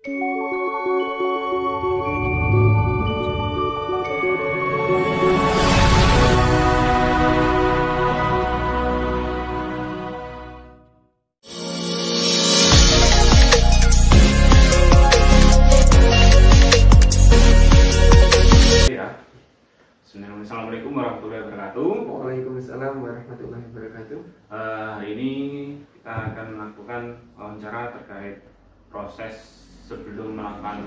Assalamualaikum warahmatullahi wabarakatuh. Waalaikumsalam warahmatullahi wabarakatuh. Hari ini kita akan melakukan wawancara terkait proses sebelum melakukan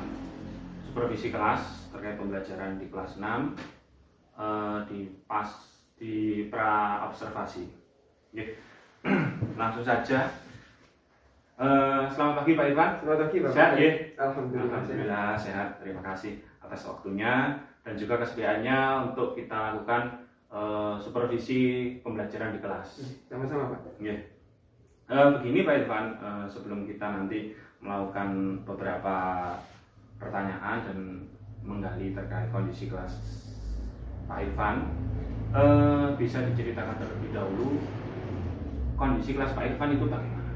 supervisi kelas terkait pembelajaran di kelas 6 di pra observasi. Langsung saja. Selamat pagi Pak Irfan. Selamat pagi Bapak. Sehat ya? Alhamdulillah sehat. Terima kasih atas waktunya dan juga kesediaannya untuk kita lakukan supervisi pembelajaran di kelas. Sama-sama Pak. Begini Pak Irfan, sebelum kita nanti melakukan beberapa pertanyaan dan menggali terkait kondisi kelas Pak Irfan, bisa diceritakan terlebih dahulu kondisi kelas Pak Irfan itu bagaimana?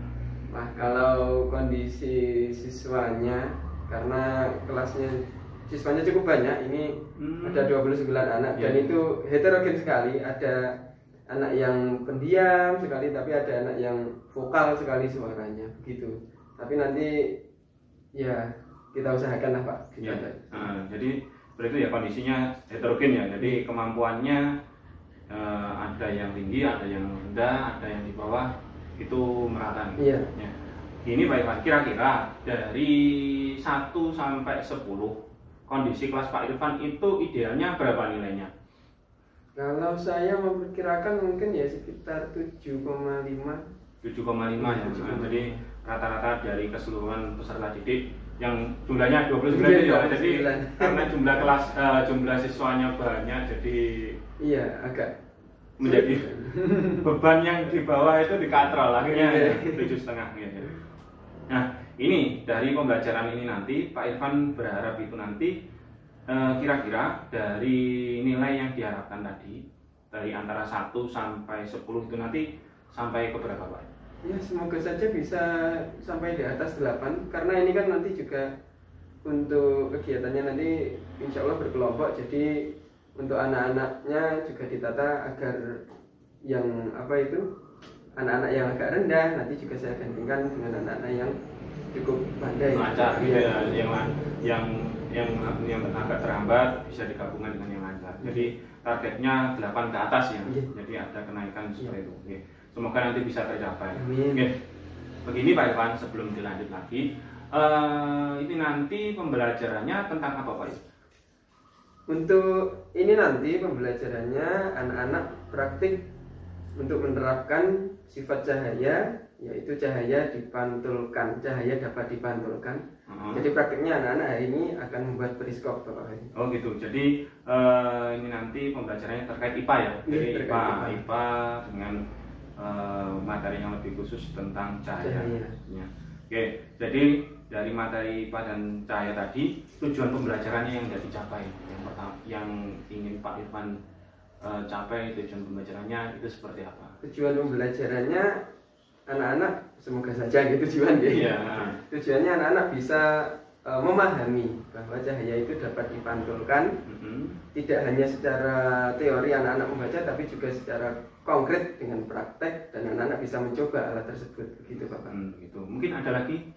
Nah, kalau kondisi siswanya, karena siswanya cukup banyak, ini ada 29 anak dan itu heterogen sekali. Ada anak yang pendiam sekali, tapi ada anak yang vokal sekali suaranya, begitu. Tapi nanti ya kita usahakan lah Pak. Jadi berarti ya kondisinya heterogen ya. Jadi kemampuannya ada yang tinggi, ada yang rendah, ada yang di bawah, itu merata. Ini Pak Irfan, kira-kira dari 1 sampai 10 kondisi kelas Pak Irfan itu idealnya berapa nilainya? Kalau saya memperkirakan mungkin ya sekitar 7,5 ya. Jadi rata-rata dari keseluruhan peserta didik yang jumlahnya 29 itu ya. Jadi karena jumlah siswanya banyak, jadi agak menjadi beban yang di bawah itu dikatrol, akhirnya 7,5 ya. Nah, ini dari pembelajaran ini nanti Pak Irfan berharap itu nanti kira-kira dari nilai yang diharapkan tadi dari antara 1 sampai 10 itu nanti sampai ke berapa Pak? Ya, semoga saja bisa sampai di atas 8, karena ini kan nanti juga untuk kegiatannya nanti insya Allah berkelompok, jadi untuk anak-anaknya juga ditata agar yang anak-anak yang agak rendah nanti juga saya gantikan dengan anak-anak yang cukup pandai, lancar gitu ya, yang agak terhambat bisa digabungkan dengan yang lancar. Jadi targetnya 8 ke atas ya. Jadi ada kenaikan seperti itu. Semoga nanti bisa tercapai. Begini Pak Irfan, sebelum dilanjut lagi, ini nanti pembelajarannya tentang apa Pak? Untuk ini nanti pembelajarannya anak-anak praktik untuk menerapkan sifat cahaya, yaitu cahaya dapat dipantulkan. Jadi praktiknya anak-anak hari ini akan membuat periskop Bapak. Oh gitu. Jadi ini nanti pembelajarannya terkait IPA ya. Jadi IPA dengan materi yang lebih khusus tentang cahaya. Oke, jadi dari materi IPA dan cahaya tadi, tujuan pembelajarannya yang tidak dicapai, yang pertama, yang ingin Pak Irfan capai, tujuan pembelajarannya itu seperti apa? Tujuan pembelajarannya anak-anak, semoga saja tujuan tujuannya anak-anak bisa memahami bahwa cahaya itu dapat dipantulkan, tidak hanya secara teori anak-anak membaca, tapi juga secara konkret dengan praktek, dan anak-anak bisa mencoba alat tersebut, begitu Bapak. Gitu. Mungkin ada lagi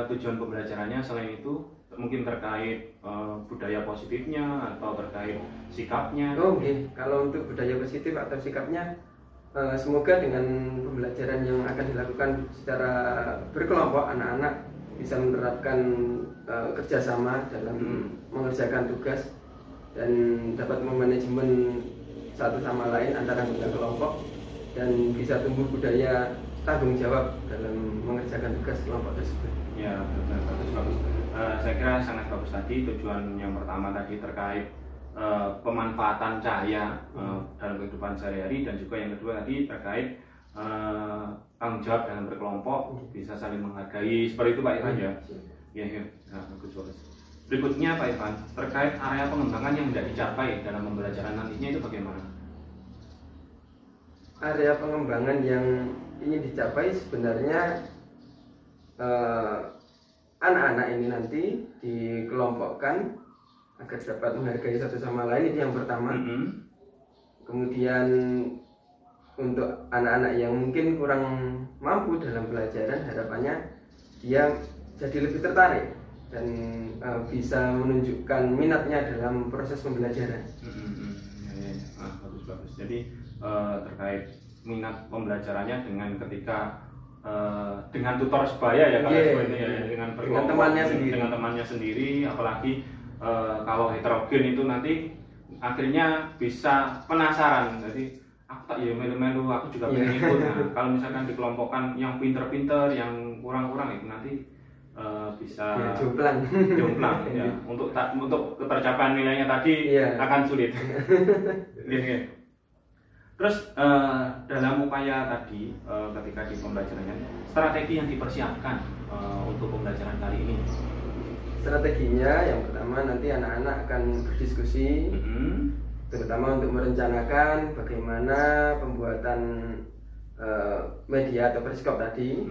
tujuan pembelajarannya selain itu, mungkin terkait budaya positifnya atau terkait sikapnya. Kalau untuk budaya positif atau sikapnya, semoga dengan pembelajaran yang akan dilakukan secara berkelompok, anak-anak bisa menerapkan kerjasama dalam mengerjakan tugas dan dapat memanajemen satu sama lain antara anggota kelompok, dan bisa tumbuh budaya tanggung jawab dalam mengerjakan tugas kelompok tersebut. Ya, bagus. Saya kira sangat bagus tadi. Tujuan yang pertama tadi terkait pemanfaatan cahaya dalam kehidupan sehari-hari, dan juga yang kedua tadi terkait tanggung jawab dalam berkelompok, bisa saling menghargai, seperti itu Pak Irfan ya. Bagus. Berikutnya Pak Irfan, terkait area pengembangan yang tidak dicapai dalam pembelajaran nantinya itu bagaimana? Area pengembangan yang ingin dicapai sebenarnya anak-anak ini nanti dikelompokkan agar dapat menghargai satu sama lain, itu yang pertama. Kemudian untuk anak-anak yang mungkin kurang mampu dalam pelajaran, harapannya dia jadi lebih tertarik dan bisa menunjukkan minatnya dalam proses pembelajaran. Bagus. Jadi terkait minat pembelajarannya dengan ketika dengan tutor sebaya ya kalau seperti ini ya, dengan temannya sendiri, apalagi kalau heterogen itu nanti akhirnya bisa penasaran. Jadi aku tak ya melu-melu, aku juga pengen ikut. Nah, kalau misalkan dikelompokkan yang pinter-pinter, yang kurang-kurang itu nanti bisa jomplang ya. Untuk ketercapaian nilainya tadi akan sulit. Terus dalam upaya tadi ketika di pembelajarannya, strategi yang dipersiapkan untuk pembelajaran kali ini. Strateginya yang pertama nanti anak-anak akan berdiskusi, terutama untuk merencanakan bagaimana pembuatan media atau periskop tadi.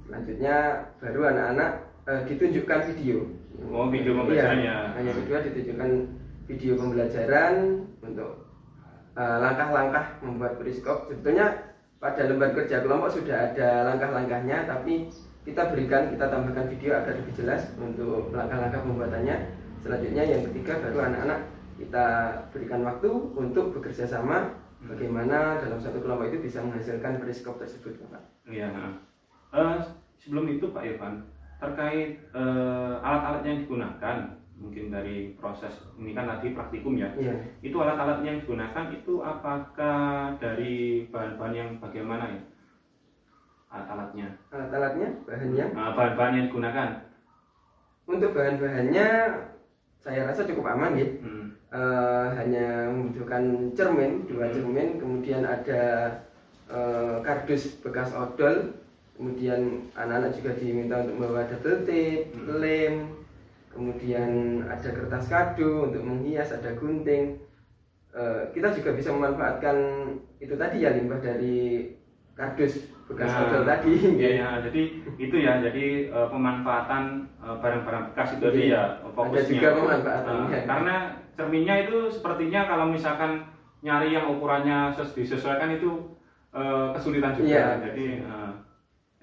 Selanjutnya baru anak-anak ditunjukkan video. Video pembelajarannya. Yang kedua ditunjukkan video pembelajaran untuk langkah-langkah membuat periskop. Sebetulnya pada lembar kerja kelompok sudah ada langkah-langkahnya, tapi kita tambahkan video agar lebih jelas untuk langkah-langkah pembuatannya. Selanjutnya yang ketiga baru anak-anak kita berikan waktu untuk bekerja sama bagaimana dalam satu kelompok itu bisa menghasilkan periskop tersebut, Pak. Iya. Sebelum itu Pak Irfan, terkait alat-alat yang digunakan, mungkin dari proses ini kan tadi praktikum ya. Itu alat-alat yang digunakan itu apakah dari bahan-bahan yang bagaimana ya? Alat-alatnya bahan-bahan yang digunakan. Untuk bahan-bahannya saya rasa cukup aman ya. Hanya membutuhkan cermin, 2 cermin, kemudian ada kardus bekas odol, kemudian anak-anak juga diminta untuk membawa double tape, lem, kemudian ada kertas kado untuk menghias, ada gunting. Kita juga bisa memanfaatkan itu tadi ya, limbah dari kardus bekas odol tadi. Iya, jadi itu ya, jadi pemanfaatan barang-barang bekas itu tadi ya fokusnya. Ada juga pemanfaatannya. Karena cerminnya itu sepertinya kalau misalkan nyari yang ukurannya disesuaikan itu kesulitan juga.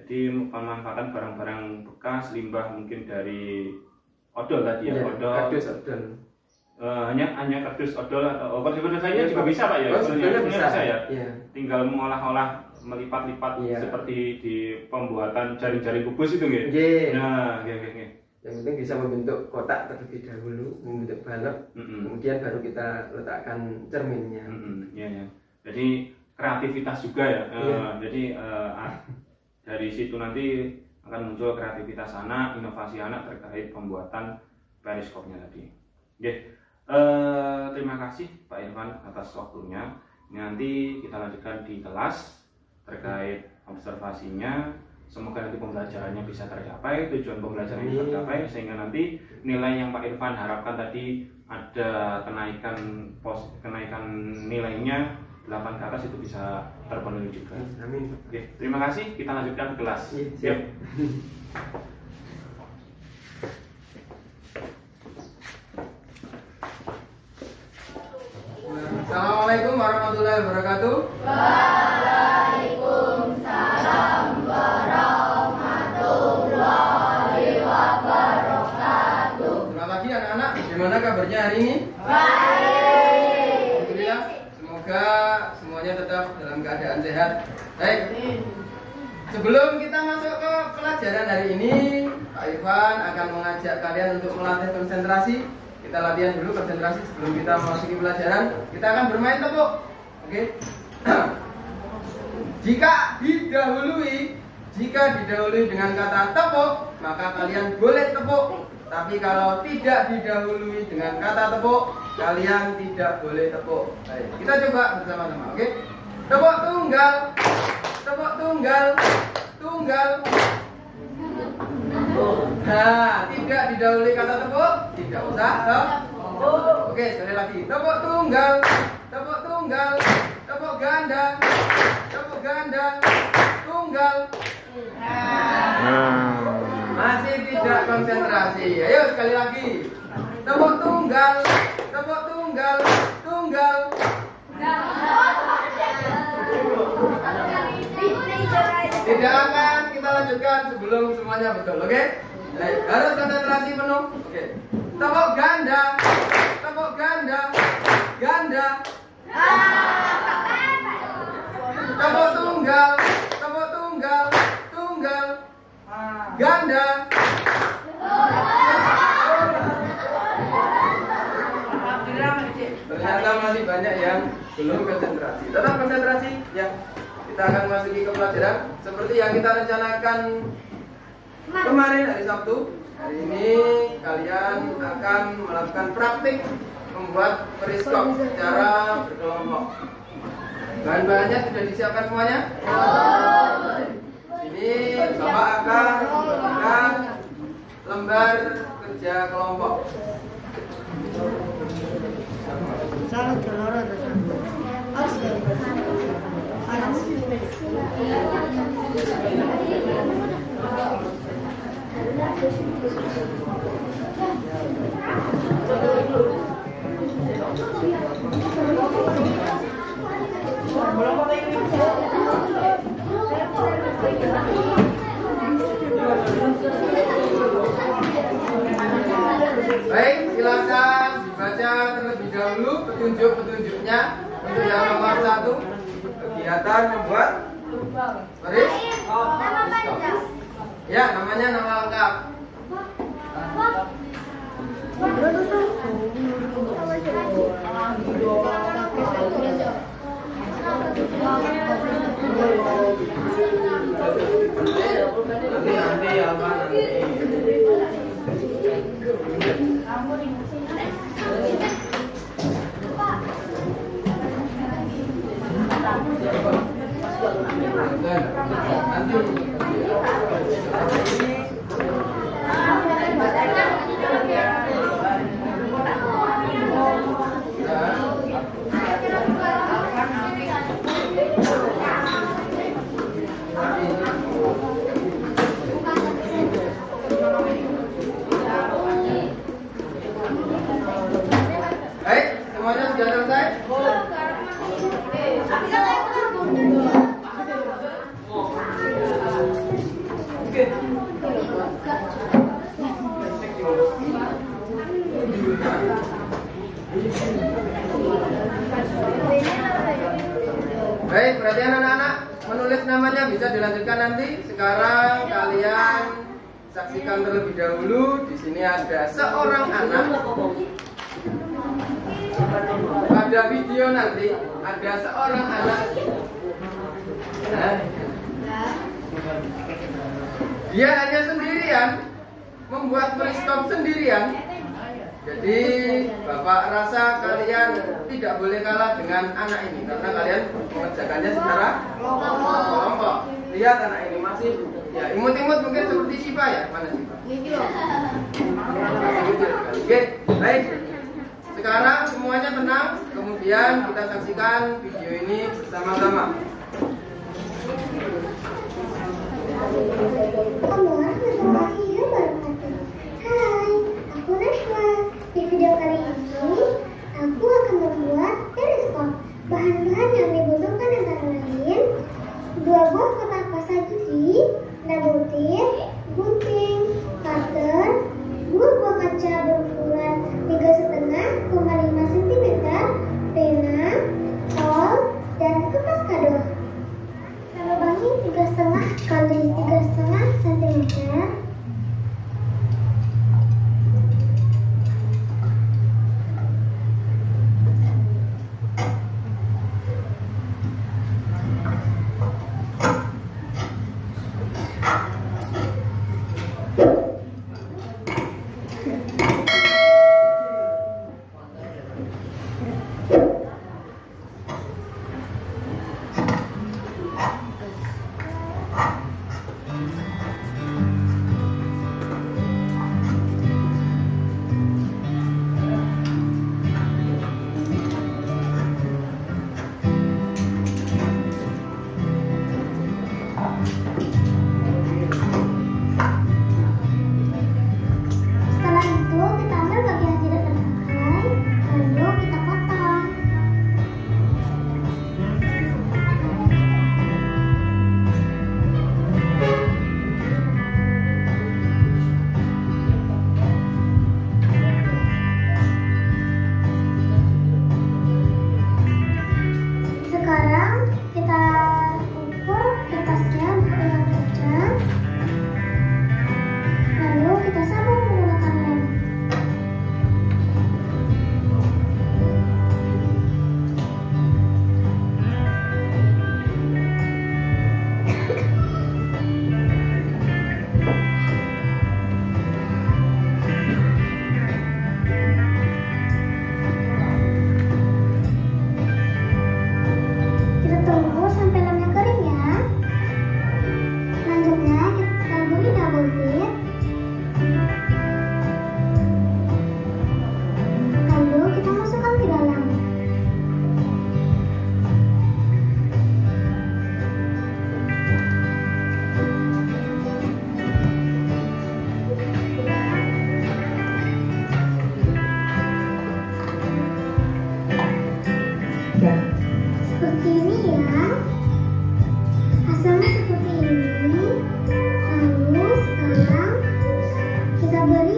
Jadi pemanfaatan barang-barang bekas, limbah mungkin dari odol tadi ya, kardus odol. Hanya kardus odol atau kardus lainnya juga bisa Pak ya? Sebenarnya bisa ya. Tinggal mengolah-olah, melipat-lipat seperti di pembuatan jaring-jaring kubus itu nggih. Nah, nggih. Yang penting bisa membentuk kotak terlebih dahulu, membentuk balok, kemudian baru kita letakkan cerminnya. Iya. Jadi kreativitas juga ya. Jadi dari situ nanti akan muncul kreativitas anak, inovasi anak terkait pembuatan periskopnya tadi. Terima kasih Pak Irfan atas waktunya. Nanti kita lanjutkan di kelas terkait observasinya. Semoga nanti pembelajarannya bisa tercapai, tujuan pembelajarannya tercapai, sehingga nanti nilai yang Pak Irfan harapkan tadi ada kenaikan nilainya 8 ke atas itu bisa terpenuhi juga. Amin. Terima kasih, kita lanjutkan kelas. Siap. Assalamualaikum warahmatullahi wabarakatuh. Waalaikumsalam warahmatullahi wabarakatuh. Selamat pagi anak-anak, bagaimana kabarnya hari ini? Baik. Alhamdulillah, semoga semuanya tetap dalam keadaan sehat. Baik. Sebelum kita masuk ke pelajaran hari ini, Pak Irfan akan mengajak kalian untuk melatih konsentrasi. Kita latihan dulu konsentrasi sebelum kita memasuki pelajaran. Kita akan bermain tepuk. Oke. Jika didahului dengan kata tepuk, maka kalian boleh tepuk. Tapi kalau tidak didahului dengan kata tepuk, kalian tidak boleh tepuk. Baik, kita coba bersama-sama, oke? Tepuk tunggal. Tepuk tunggal. Tunggal. Nah, tidak didahului kata tepuk, tidak usah tepuk. Oke, sekali lagi. Tepuk tunggal. Tepuk tunggal. Tepuk ganda. Tepuk ganda. Tunggal. Masih tidak konsentrasi. Ayo sekali lagi. Tepuk tunggal, tepuk tunggal, tunggal. Tidak akan kita lanjutkan sebelum semuanya betul, oke? Baik, harus konsentrasi penuh. Oke. Tepuk ganda, tepuk ganda, ganda. Tepuk tunggal, tepuk tunggal, tunggal. Ganda. Ternyata masih banyak yang belum konsentrasi. Tetap konsentrasi ya. Kita akan masuki ke pelajaran seperti yang kita rencanakan kemarin hari Sabtu. Hari ini kalian akan melakukan praktik membuat periskop secara berkelompok. Bahan-bahannya sudah disiapkan semuanya? Ini Bapak akan membagikan lembar kerja kelompok. Baik, silakan dibaca terlebih dahulu petunjuk-petunjuknya untuk yang nomor 1, kegiatan membuat periskop. Ya, namanya nama lengkap. Nanti apa nanti? Baik, semuanya sudah selesai? Baik, perhatian anak-anak, menulis namanya bisa dilanjutkan nanti. Sekarang kalian saksikan terlebih dahulu. Di sini ada seorang anak. Pada video nanti ada seorang anak. Dia hanya sendirian, membuat periskop sendirian. Jadi Bapak rasa kalian tidak boleh kalah dengan anak ini karena kalian mengerjakannya secara kelompok. Lihat anak ini masih ya imut-imut mungkin seperti Siva ya. Mana Siva? Oke, baik. Sekarang semuanya tenang. Kemudian kita saksikan video ini bersama-sama. Hai, aku Nashwa. Di video kali ini, aku akan membuat periskop. Bahan-bahan yang dibutuhkan antara lain 2 buah kotak pasta gigi, 6 butir, gunting, cutter, 2 buah kaca berukuran 3,5 cm, pena, kol, dan kertas kado. Lubangnya 3,5 kali 3,5 cm.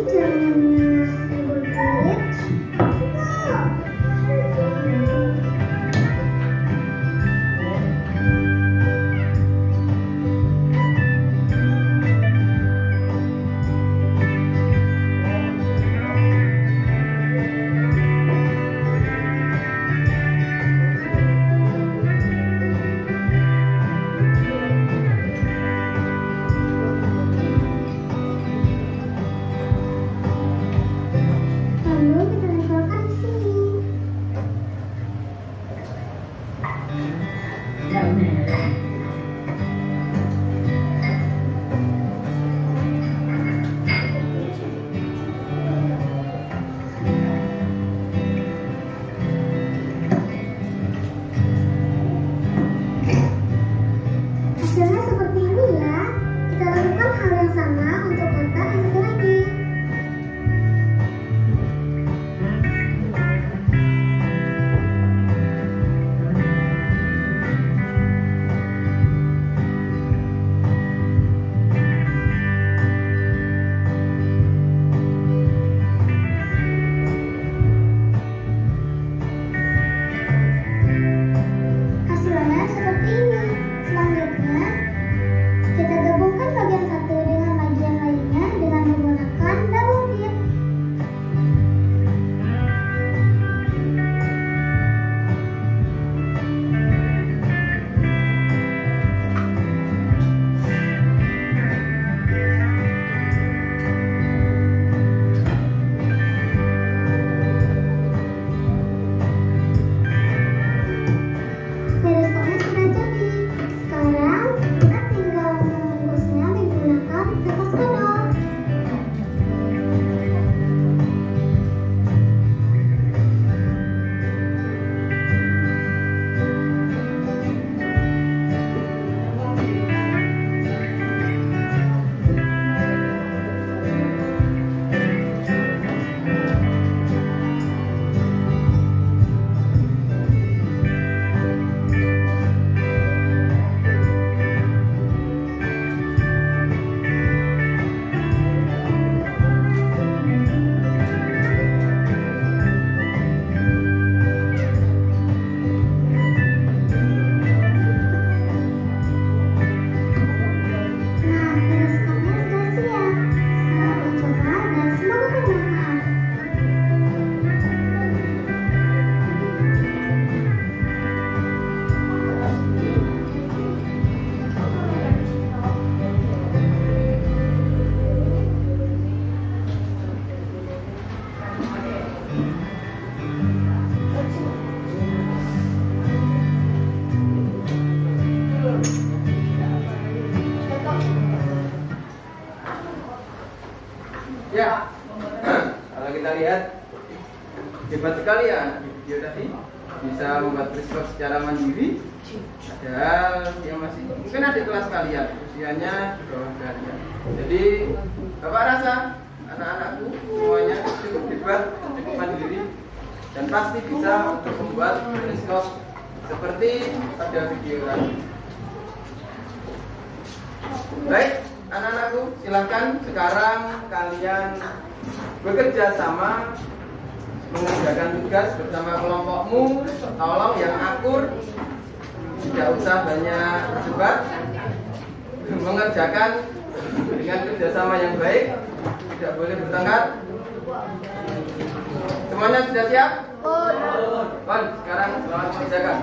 jangan kulit. Lalu kita letakkan di sini. Hasilnya seperti ini ya. Kita lakukan hal yang sama untuk kotak yang satu lagi. Hasilnya seperti ini. Selanjutnya, kita gabungkan bagian satu dengan bagian lainnya dengan menggunakan double tip. Periskopnya sudah jadi. Sekarang kita tinggal membungkusnya menggunakan kertas kodok. Nah, periskopnya sudah siap. Selamat mencoba dan semoga bermanfaat. Ya, kalau kita lihat hebat sekali ya video tadi, bisa membuat periskop secara mandiri. Padahal dia masih mungkin ada kelas kalian, usianya di bawah kalian. Jadi bapak rasa anak-anakku semuanya cukup hebat, cukup mandiri, dan pasti bisa untuk membuat periskop seperti pada video tadi. Baik, anak-anakku, silakan sekarang kalian bekerja sama mengerjakan tugas bersama kelompokmu. Tolong yang akur, tidak usah banyak berdebat, mengerjakan dengan kerjasama yang baik, tidak boleh bertengkar. Semuanya sudah siap? Baik, sekarang selamat mengerjakan.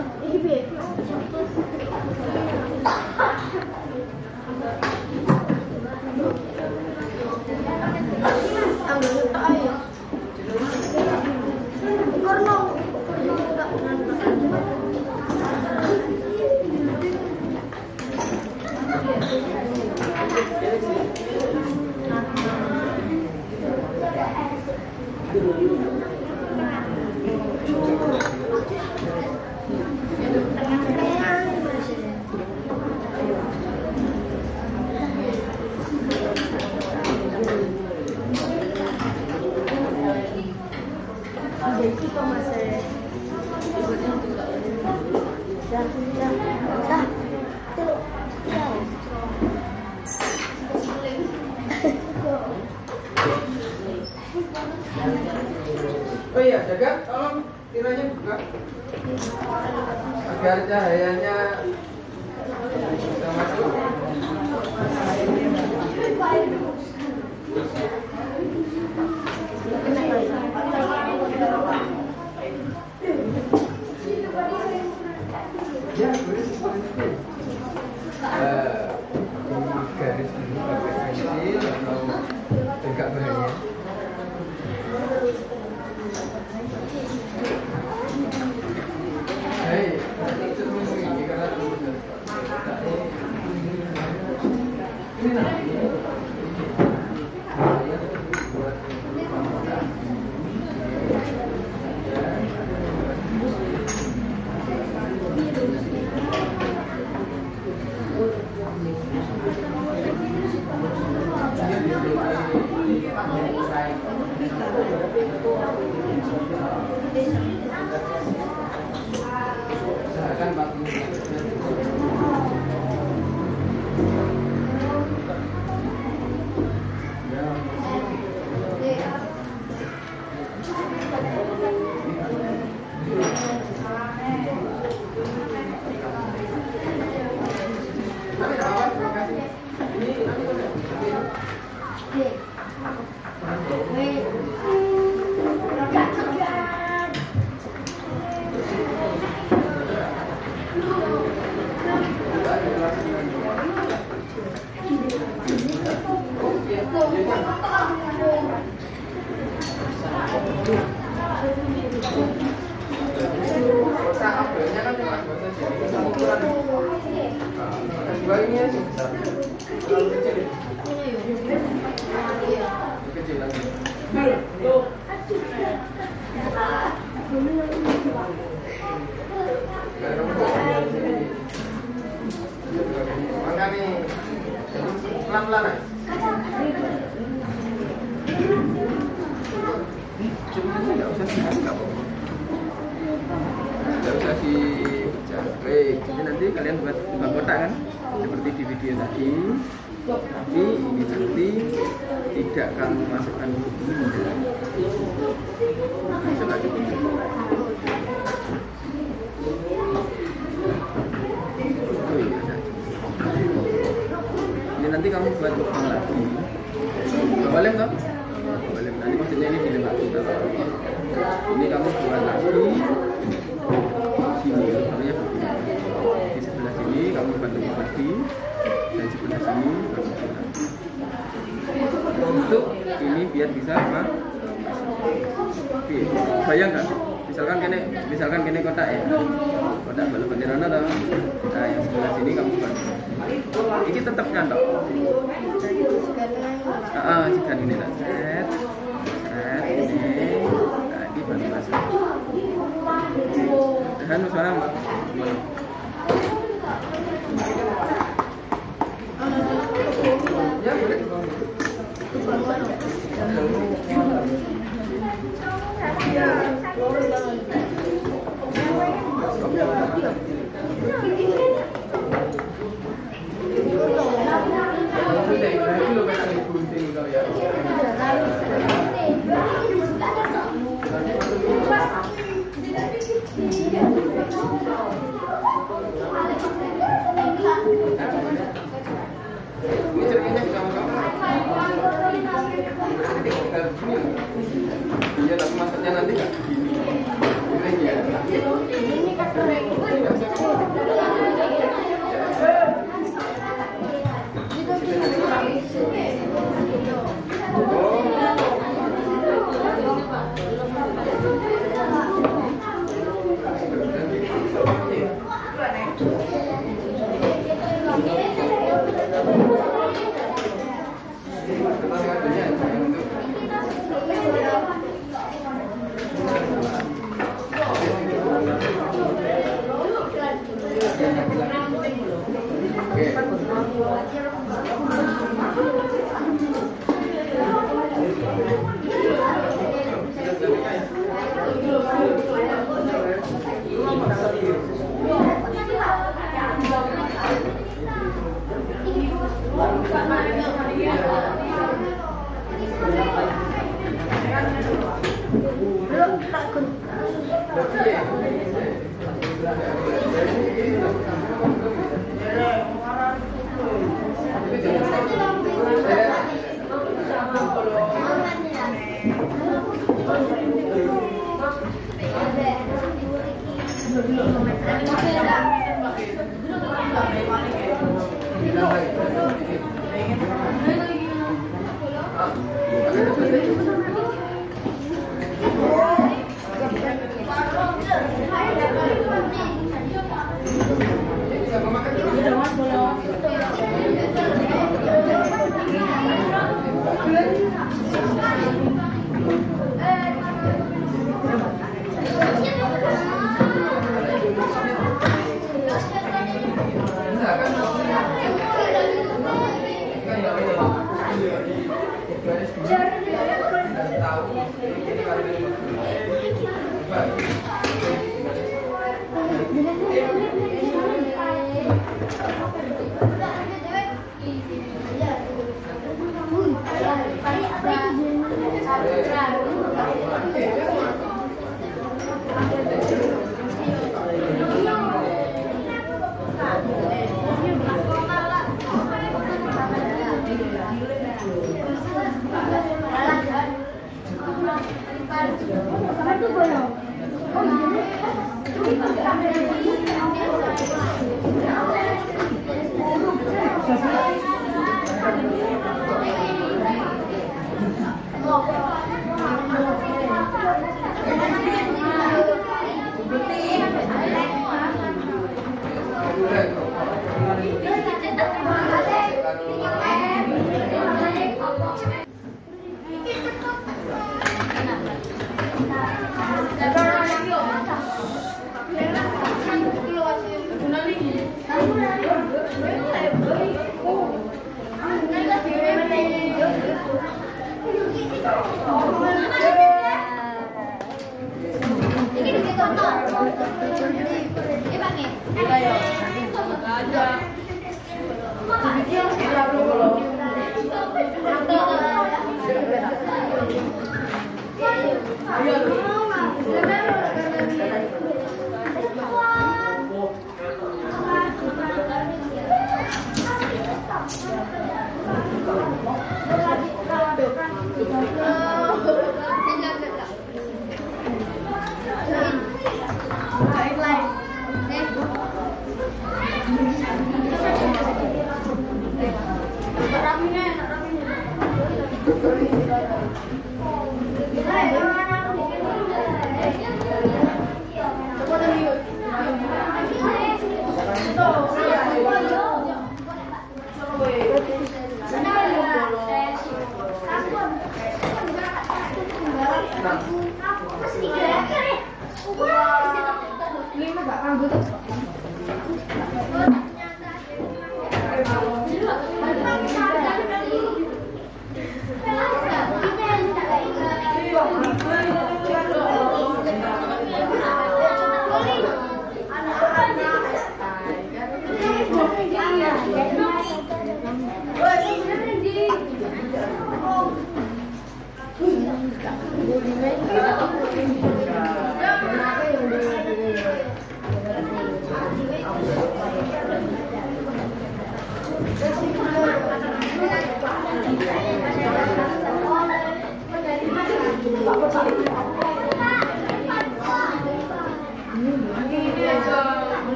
Oh iya, jaga, tolong tiranya buka agar cahayanya bisa masuk. Ya, boleh seperti ini. Garis dulu pakai pensil atau tegak bahannya. Hei, itu ini karena ini nanti. Pelan-pelan. Nggak usah baik, jadi nanti kalian buat kotak kan, seperti di video tadi. Tapi ini nanti tidak kamu masukkan ke sini. Coba dulu. Ini nanti kamu buat lagi. Boleh toh? Boleh. Nanti maksudnya ini dilem lagi. Ini kamu buat lagi. Sini, contohnya begini. Di sebelah sini kamu buat lagi. Dan sebelah sini kamu buat lagi. Untuk ini biar bisa apa? Oke, bayangkan. Misalkan kene kotak ya. Kotak balok bendera toh. Nah, yang sebelah sini kamu buat. Ini tetap nyantok. Jika ini lah, set, ini, tadi baru masuk. Dan suara mbak. Ya boleh. Iya, tapi maksudnya nanti nggak begini. Ini ya.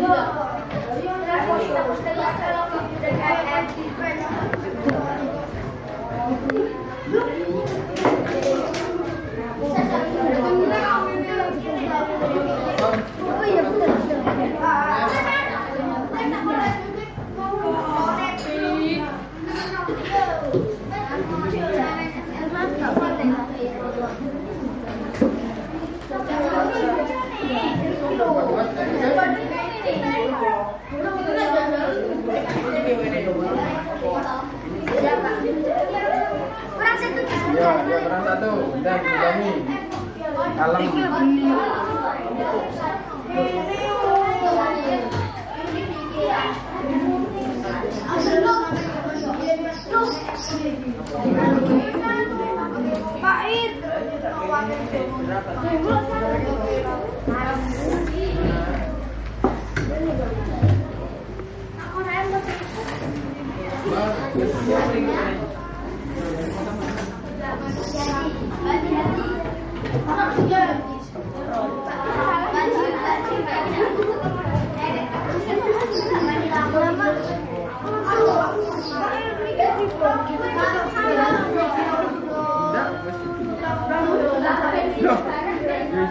Jangan Ya, kurang satu. Dan Jami. Kalem.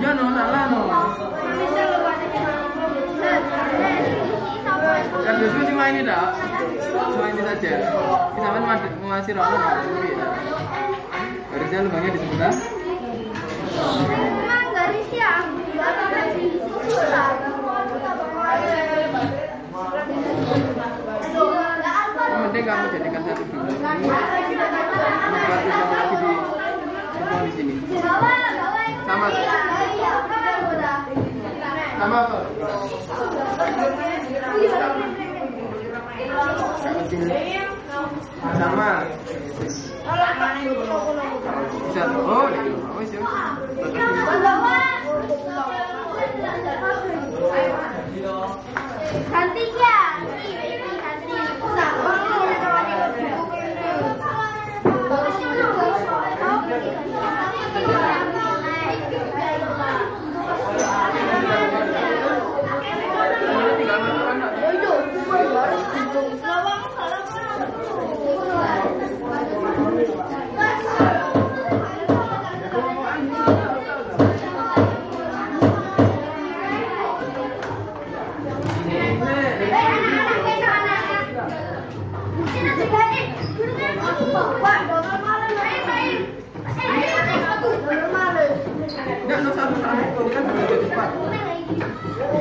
Ya no, nala no. Kan justru cuma ini dah, cuma ini saja. Kita kan mau ngasih rokok, garisnya lubangnya di sebelah. Emang garis ya? Yang penting kamu jadikan satu dulu. Di sini. Sama. Sama kok. Sama. Bisa. Oh, wis yo. Ganti ya. Enggak, no satu kan cepat.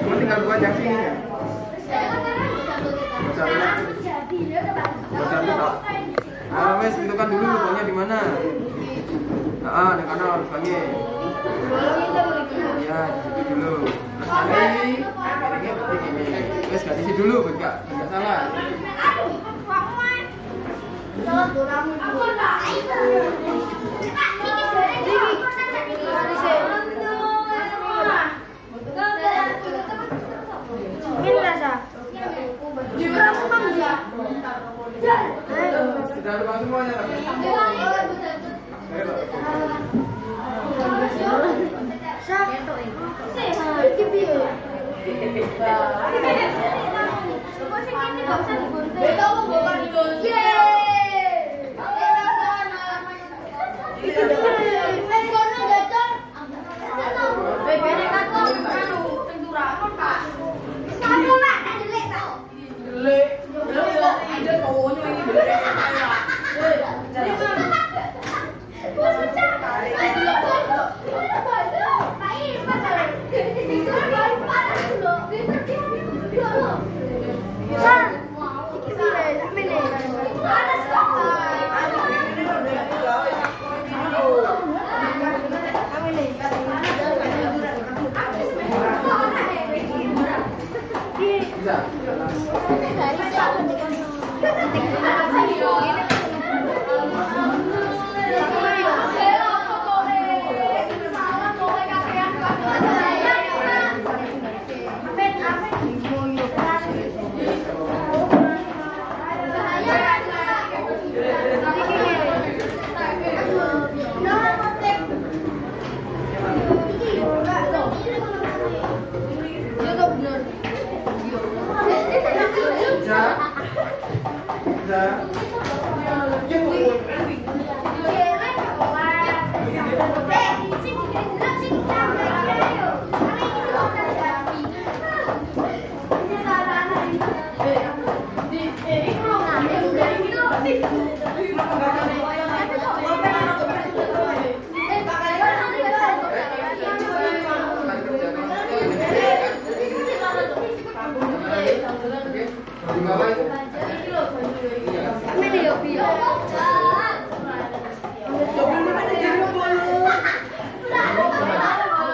Cuma tinggal buat yang sini ya. Wes tentukan dulu lubangnya di mana. Di kanan lubangnya. Ya, di situ dulu. Terus ini wes gak diisi dulu, enggak salah. Sudah lubang semuanya tapi.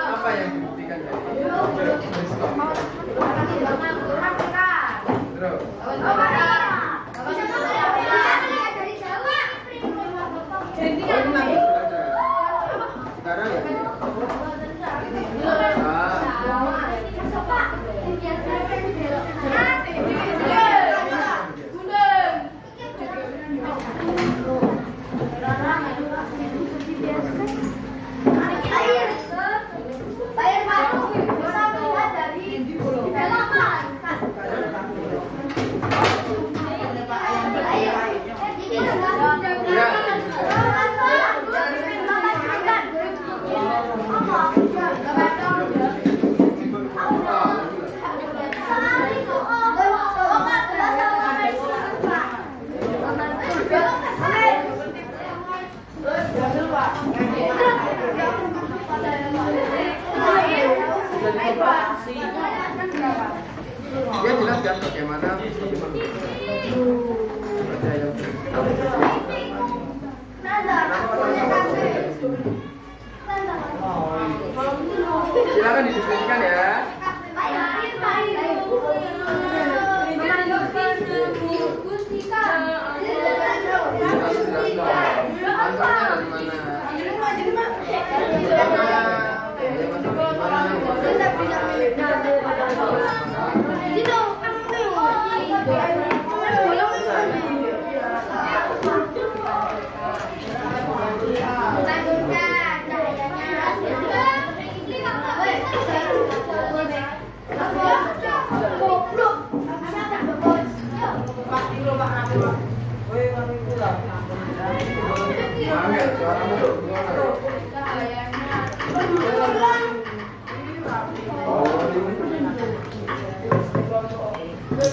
Apa yang dibuktikan dari terus sekarang ya dia jelas kan bagaimana silakan didiskusikan ya.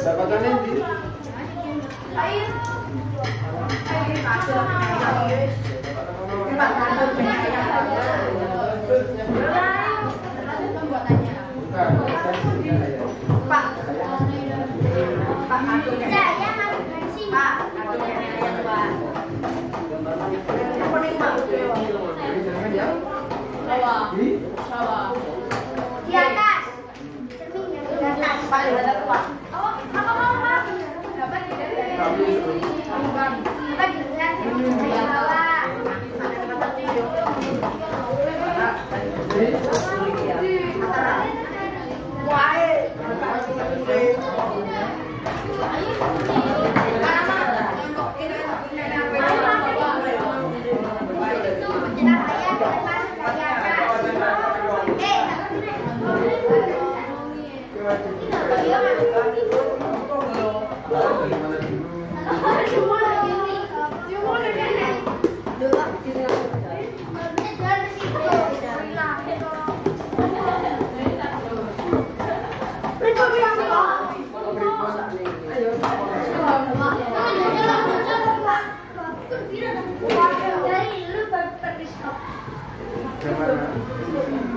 Dapatannya di di atas cermin yang di atas paling ada kuat. Oh, apa dapat di bawah.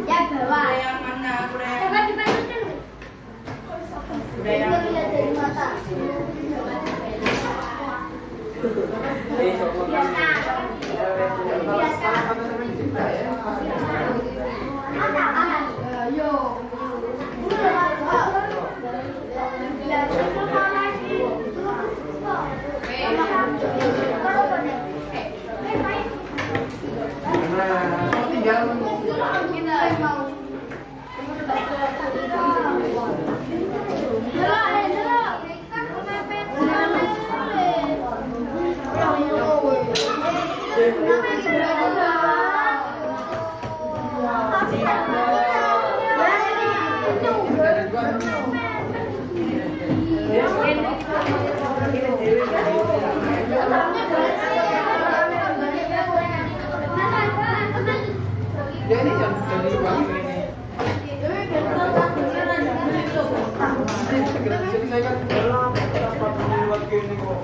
Yang bawah. Yang mana? Coba dipenuhin. Udah dari mata. segera di sini saya kan dalam dapat lewat gini kok.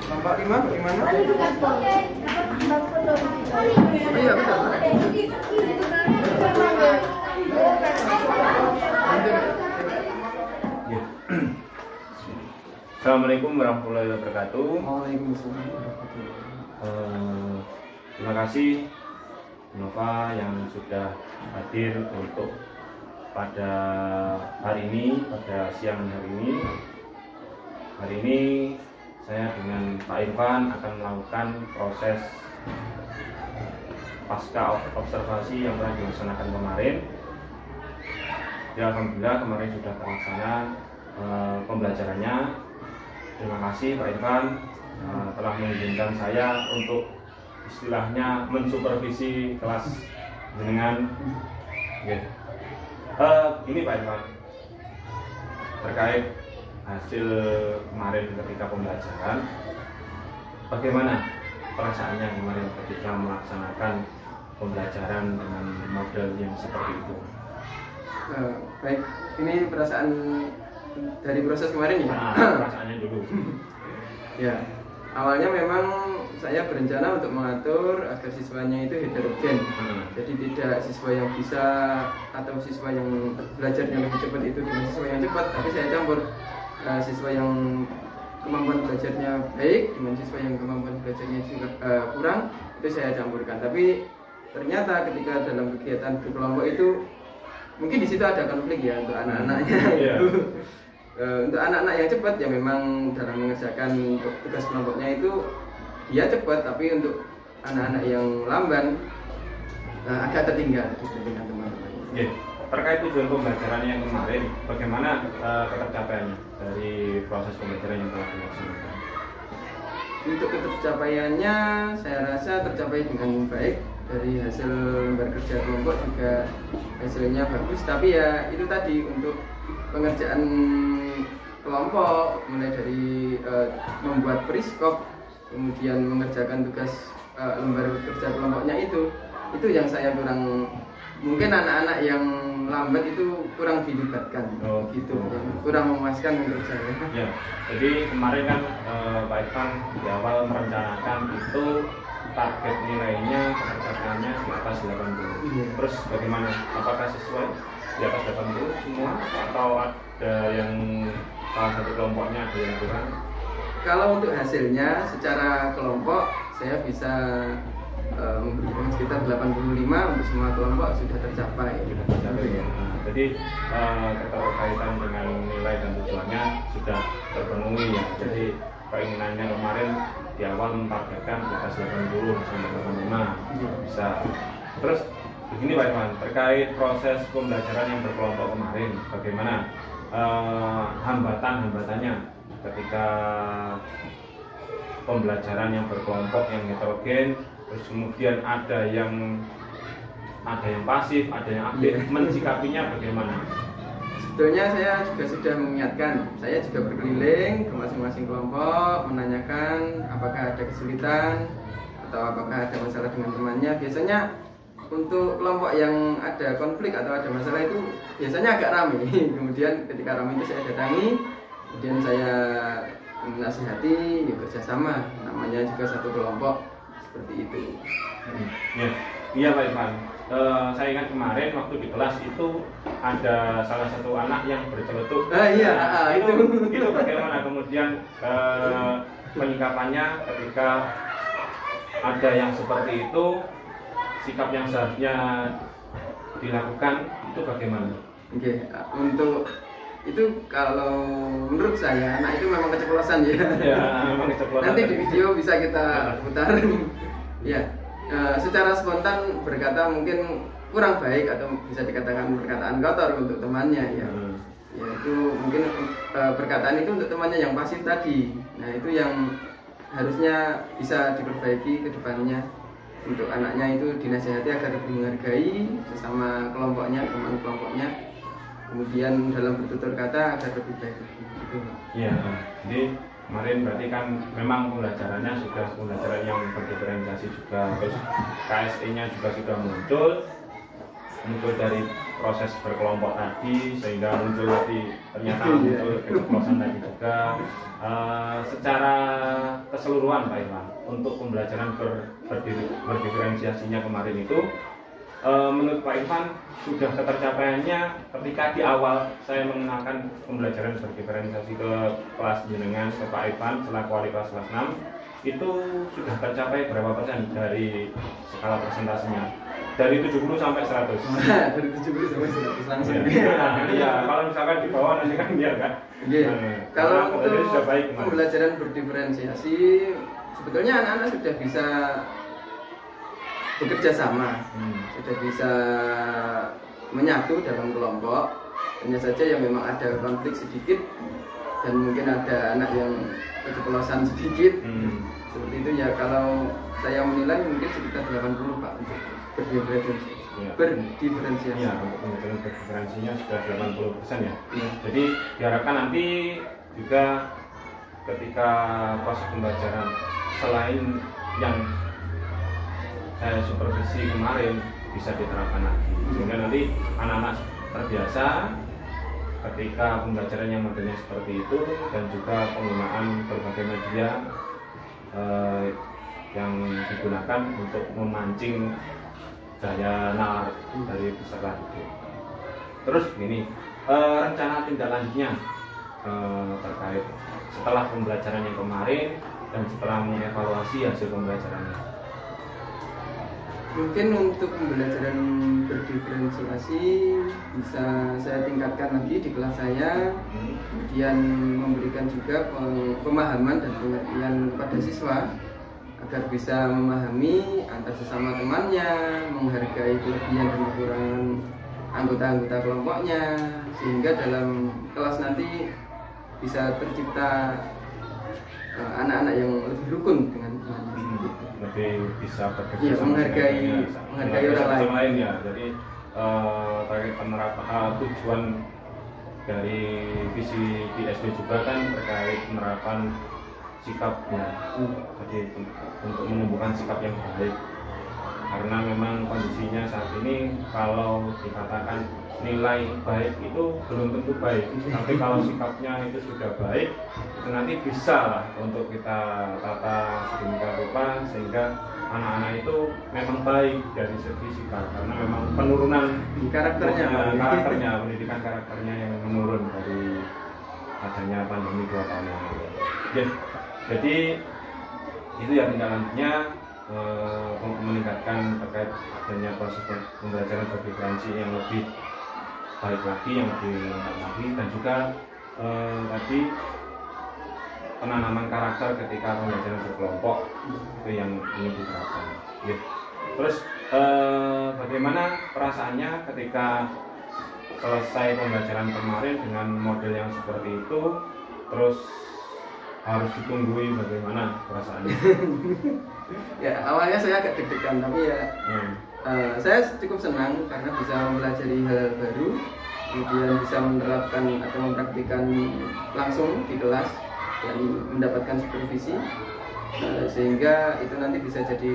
Nampak 5 bagaimana? Iya betul. Assalamualaikum warahmatullahi wabarakatuh. Waalaikumsalam warahmatullahi wabarakatuh. Terima kasih Nova yang sudah hadir untuk pada hari ini, pada siang hari ini. Hari ini saya dengan Pak Irfan akan melakukan proses pasca observasi yang telah dilaksanakan kemarin. Ya, alhamdulillah kemarin sudah terlaksana pembelajarannya. Terima kasih Pak Irfan telah mengizinkan saya untuk istilahnya mensupervisi kelas dengan ini Pak Irfan terkait hasil kemarin ketika pembelajaran, bagaimana perasaannya kemarin ketika melaksanakan pembelajaran dengan model yang seperti itu? Baik, ini perasaan dari proses kemarin ya? Perasaannya dulu. Ya, awalnya memang saya berencana untuk mengatur agar siswanya itu heterogen. Jadi tidak siswa yang bisa atau siswa yang belajarnya lebih cepat itu dengan siswa yang cepat, tapi saya campur siswa yang kemampuan belajarnya baik dengan siswa yang kemampuan belajarnya juga kurang, itu saya campurkan. Tapi ternyata ketika dalam kegiatan berkelompok itu mungkin di situ ada konflik ya untuk anak-anaknya. Untuk anak-anak yang cepat ya memang dalam mengerjakan tugas kelompoknya itu dia cepat, tapi untuk anak-anak yang lamban agak tertinggal dengan teman-teman. Terkait tujuan pembelajaran yang kemarin, bagaimana ketercapaiannya dari proses pembelajaran yang telah dilaksanakan? Untuk ketercapaiannya saya rasa tercapai dengan baik. Dari hasil lembar kerja kelompok juga hasilnya bagus, tapi ya itu tadi untuk pengerjaan kelompok mulai dari membuat periskop, kemudian mengerjakan tugas lembar kerja kelompoknya itu yang saya kurang, mungkin anak-anak yang lambat itu kurang dilibatkan, gitu, yang kurang memuaskan menurut saya. Ya, jadi kemarin kan Pak Irfan di awal merencanakan itu target nilainya ketercapaiannya di atas 80. Terus bagaimana? Apakah sesuai di atas 80 semua atau ada yang salah satu kelompoknya ada yang kurang? Kalau untuk hasilnya secara kelompok saya bisa memberikan sekitar 85 untuk semua kelompok sudah tercapai. Jadi keterkaitan dengan nilai dan tujuannya sudah terpenuhi ya. Jadi keinginannya kemarin di awal mentargetkan di atas 80 sampai 85 bisa. Terus begini Pak Irfan, terkait proses pembelajaran yang berkelompok kemarin, bagaimana hambatan-hambatannya ketika pembelajaran yang berkelompok yang heterogen, terus kemudian ada yang pasif, ada yang aktif, mensikapinya bagaimana? Sebetulnya saya juga sudah mengingatkan, saya juga berkeliling ke masing-masing kelompok menanyakan apakah ada kesulitan atau apakah ada masalah dengan temannya. Biasanya untuk kelompok yang ada konflik atau ada masalah itu biasanya agak ramai. Kemudian ketika ramai itu saya datangi, kemudian saya menasihati, ya kerjasama, namanya juga satu kelompok seperti itu. Iya Pak Irfan. Saya ingat kemarin waktu di kelas itu ada salah satu anak yang berceletuk. Itu bagaimana kemudian penyikapannya ketika ada yang seperti itu, sikap yang seharusnya dilakukan itu bagaimana? Oke, untuk itu kalau menurut saya anak itu memang keceplosan ya. Ya, memang keceplosan. Nanti di video bisa kita putar. Ya. Secara spontan berkata mungkin kurang baik atau bisa dikatakan perkataan kotor untuk temannya ya. Ya itu mungkin perkataan itu untuk temannya yang pasif tadi. Nah itu yang harusnya bisa diperbaiki ke depannya untuk anaknya itu dinasihati agar lebih menghargai sesama kelompoknya, teman kelompoknya. Kemudian dalam bertutur kata agar lebih baik gitu. Iya, jadi kemarin berarti kan memang pembelajarannya sudah pembelajaran yang berdiferensiasi juga, terus KSE-nya juga sudah muncul dari proses berkelompok tadi sehingga muncul tadi ternyata muncul keceplosan tadi juga. Secara keseluruhan Pak Irfan untuk pembelajaran berdiferensiasinya kemarin itu menurut Pak Irfan sudah ketercapaiannya ketika di awal saya mengenalkan pembelajaran berdiferensiasi ke kelas jenengan ke Pak Irfan selaku wali kelas 6 itu sudah tercapai berapa persen dari skala persentasenya? Dari 70 sampai 100. Dari 70 sampai 100 langsung. Iya, kalau misalkan di bawah nanti kan biar kan. Kalau untuk sudah baik, pembelajaran berdiferensiasi sebetulnya anak-anak sudah bisa bekerja sama, sudah bisa menyatu dalam kelompok. Hanya saja yang memang ada konflik sedikit dan mungkin ada anak yang keceplosan sedikit. Seperti itu ya, kalau saya menilai mungkin sekitar 80 Pak untuk berdiferensiasi. Ya, untuk pembelajaran berdiferensiasinya sudah 80% ya. Jadi diharapkan nanti juga ketika proses pembelajaran selain yang saya supervisi kemarin bisa diterapkan lagi, sehingga nanti anak-anak terbiasa ketika pembelajaran yang modelnya seperti itu dan juga penggunaan berbagai media yang digunakan untuk memancing daya nalar dari peserta didik. Terus gini, rencana tindak lanjutnya terkait setelah pembelajaran yang kemarin dan setelah mengevaluasi hasil pembelajarannya. Mungkin untuk pembelajaran berdiferensiasi bisa saya tingkatkan lagi di kelas saya, kemudian memberikan juga pemahaman dan pengertian kepada siswa agar bisa memahami antar sesama temannya, menghargai kelebihan dan kekurangan anggota-anggota kelompoknya, sehingga dalam kelas nanti bisa tercipta anak-anak yang lebih rukun dengan temannya, lebih bisa bekerja menghargai orang lain ya. Jadi terkait penerapan tujuan dari visi di SD juga kan terkait penerapan sikapnya, jadi untuk menumbuhkan sikap yang baik, karena memang kondisinya saat ini kalau dikatakan nilai baik itu belum tentu baik, tapi kalau sikapnya itu sudah baik itu nanti bisa lah untuk kita tata sedemikian rupa sehingga anak-anak itu memang baik dari segi sikap, karena memang penurunan karakternya pendidikan karakternya yang menurun dari adanya pandemi 2 tahun yang lalu. Jadi itu yang tindak lanjutnya meningkatkan terkait adanya proses pembelajaran berdiferensi yang lebih baik lagi, yang lebih lengkap lagi, dan juga tadi penanaman karakter ketika pembelajaran berkelompok itu yang ingin diterapkan. Terus bagaimana perasaannya ketika selesai pembelajaran kemarin dengan model yang seperti itu, terus harus ditunggui, bagaimana perasaannya? Ya awalnya saya agak deg-degan, tapi ya saya cukup senang karena bisa mempelajari hal baru, kemudian bisa menerapkan atau mempraktikkan langsung di kelas dan mendapatkan supervisi, sehingga itu nanti bisa jadi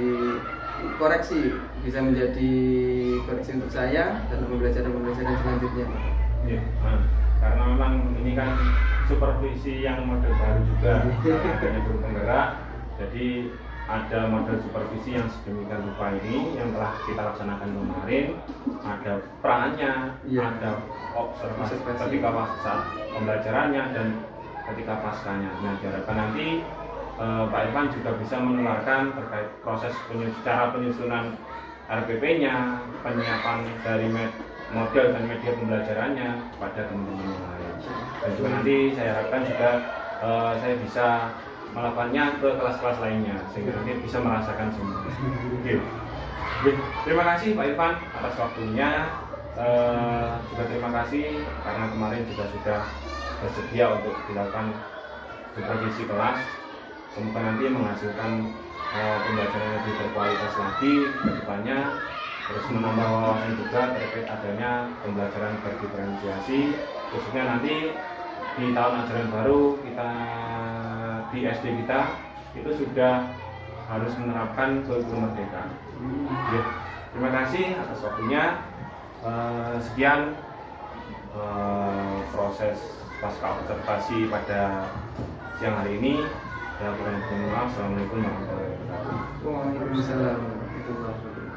koreksi, bisa menjadi koreksi untuk saya dalam pembelajaran selanjutnya. Karena memang ini kan supervisi yang model baru juga, adanya guru penggerak, jadi ada model supervisi yang sedemikian rupa ini yang telah kita laksanakan kemarin, ada perannya, ada observasi ketika pasca pembelajarannya dan ketika paskanya. Nah, diharapkan nanti Pak Irfan juga bisa menularkan terkait proses cara penyusunan RPP-nya, penyiapan dari model dan media pembelajarannya kepada teman-teman yang lain. Dan juga nanti saya harapkan juga saya bisa melakukannya ke kelas-kelas lainnya sehingga nanti bisa merasakan semua. Terima kasih Pak Irfan atas waktunya. Juga terima kasih karena kemarin juga sudah bersedia untuk dilakukan supervisi kelas. Semoga nanti menghasilkan pembelajaran yang lebih berkualitas lagi ke depannya, terus menambah wawasan juga terkait adanya pembelajaran berdiferensiasi, khususnya nanti di tahun ajaran baru kita di SD kita itu sudah harus menerapkan kurikulum merdeka. Ya, terima kasih atas waktunya. Sekian proses pasca observasi pada siang hari ini. Saya kurang berkenan. Assalamualaikum warahmatullahi wabarakatuh. Waalaikumsalam warahmatullahi wabarakatuh.